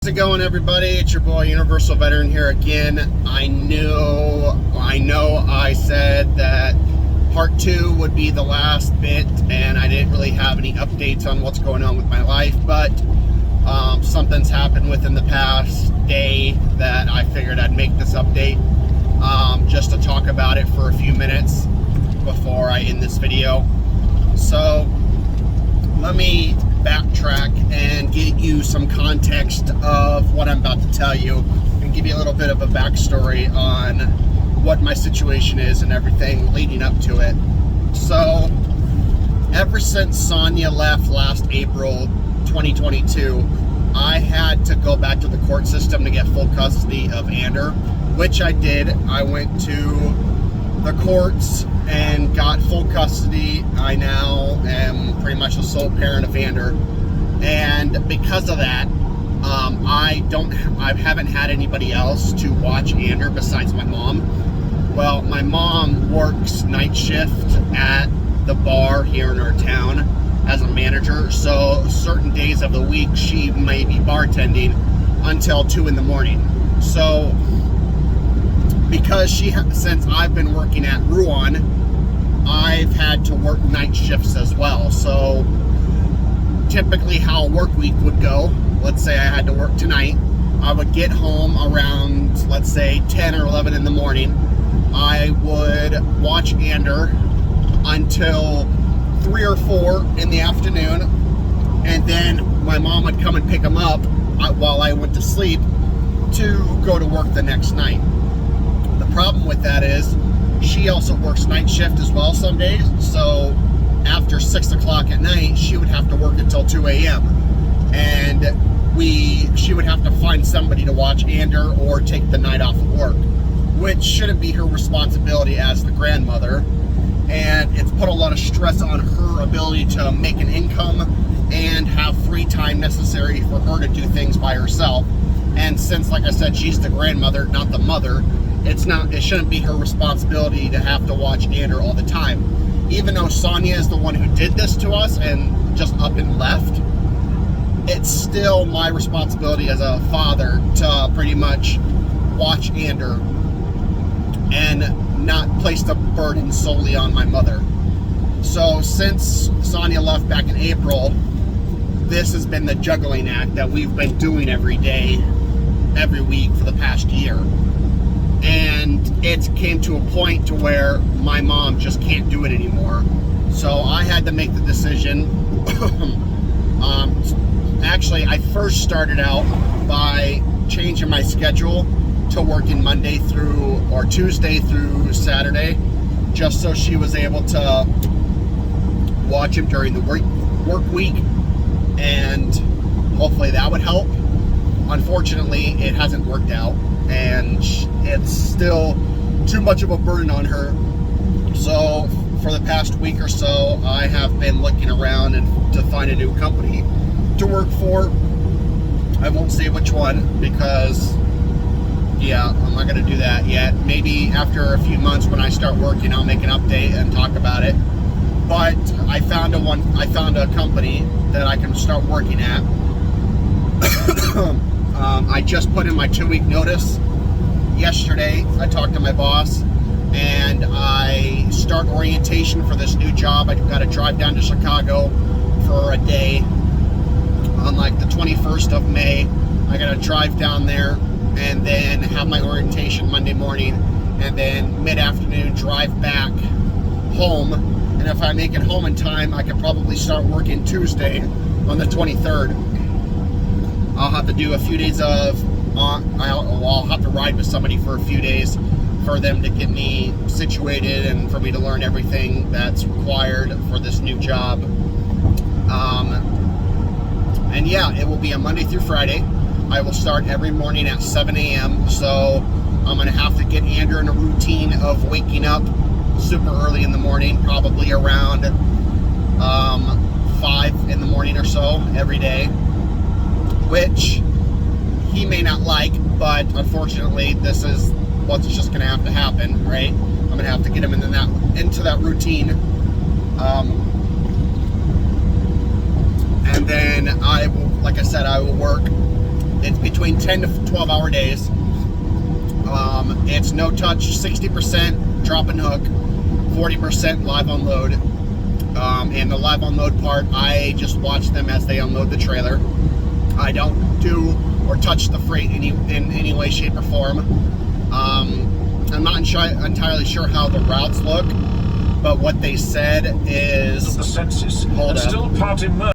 How's it going, everybody? It's your boy Universal Veteran here again. I know I said that part 2 would be the last bit, and I didn't really have any updates on what's going on with my life, but something's happened within the past day that I figured I'd make this update just to talk about it for a few minutes before I end this video. So let me backtrack and get you some context of what I'm about to tell you and give you a little bit of a backstory on what my situation is and everything leading up to it. So ever since Sonia left last April 2022, I had to go back to the court system to get full custody of Ander, which I did. I went to the courts and got full custody. I now am pretty much the sole parent of Ander, and because of that, I haven't had anybody else to watch Ander besides my mom. Well, my mom works night shift at the bar here in our town as a manager, so certain days of the week she may be bartending until 2 in the morning. So because since I've been working at Ruan, I've had to work night shifts as well. So typically how a work week would go, let's say I had to work tonight, I would get home around, let's say 10 or 11 in the morning. I would watch Ander until 3 or 4 in the afternoon, and then my mom would come and pick him up while I went to sleep to go to work the next night. The problem with that is she also works night shift as well some days, so after 6 o'clock at night she would have to work until 2 a.m. and she would have to find somebody to watch Ander or take the night off of work, which shouldn't be her responsibility as the grandmother, and it's put a lot of stress on her ability to make an income and have free time necessary for her to do things by herself. And since, like I said, she's the grandmother, not the mother, it shouldn't be her responsibility to have to watch Ander all the time. Even though Sonia is the one who did this to us and just up and left, it's still my responsibility as a father to pretty much watch Ander and not place the burden solely on my mother. So since Sonia left back in April, this has been the juggling act that we've been doing every day, every week for the past year. And it came to a point to where my mom just can't do it anymore. So I had to make the decision. Actually, I first started out by changing my schedule to working Tuesday through Saturday, just so she was able to watch him during the work week, and hopefully that would help. Unfortunately, it hasn't worked out, and it's still too much of a burden on her. So for the past week or so, I have been looking around to find a new company to work for. I won't say which one because, yeah, I'm not going to do that yet. Maybe after a few months when I start working, I'll make an update and talk about it. But I found a company that I can start working at. I just put in my 2-week notice yesterday. I talked to my boss and I start orientation for this new job. I got to drive down to Chicago for a day on like the 21st of May. I got to drive down there and then have my orientation Monday morning, and then mid-afternoon drive back home. And if I make it home in time, I could probably start working Tuesday on the 23rd. I'll have to do a few days I'll have to ride with somebody for a few days for them to get me situated and for me to learn everything that's required for this new job. And yeah, it will be a Monday through Friday. I will start every morning at 7 a.m. So I'm going to have to get Ander in a routine of waking up super early in the morning, probably around 5 in the morning or so every day, which he may not like, but unfortunately this is what's just going to have to happen, right? I'm going to have to get him into that routine. And then I will, like I said, I will work It's between 10 to 12 hour days. It's no touch, 60% drop and hook, 40% live unload. And the live unload part, I just watch them as they unload the trailer. I don't do or touch the freight in any way, shape, or form. I'm not entirely sure how the routes look, but what they said is... The census hold and up. still part in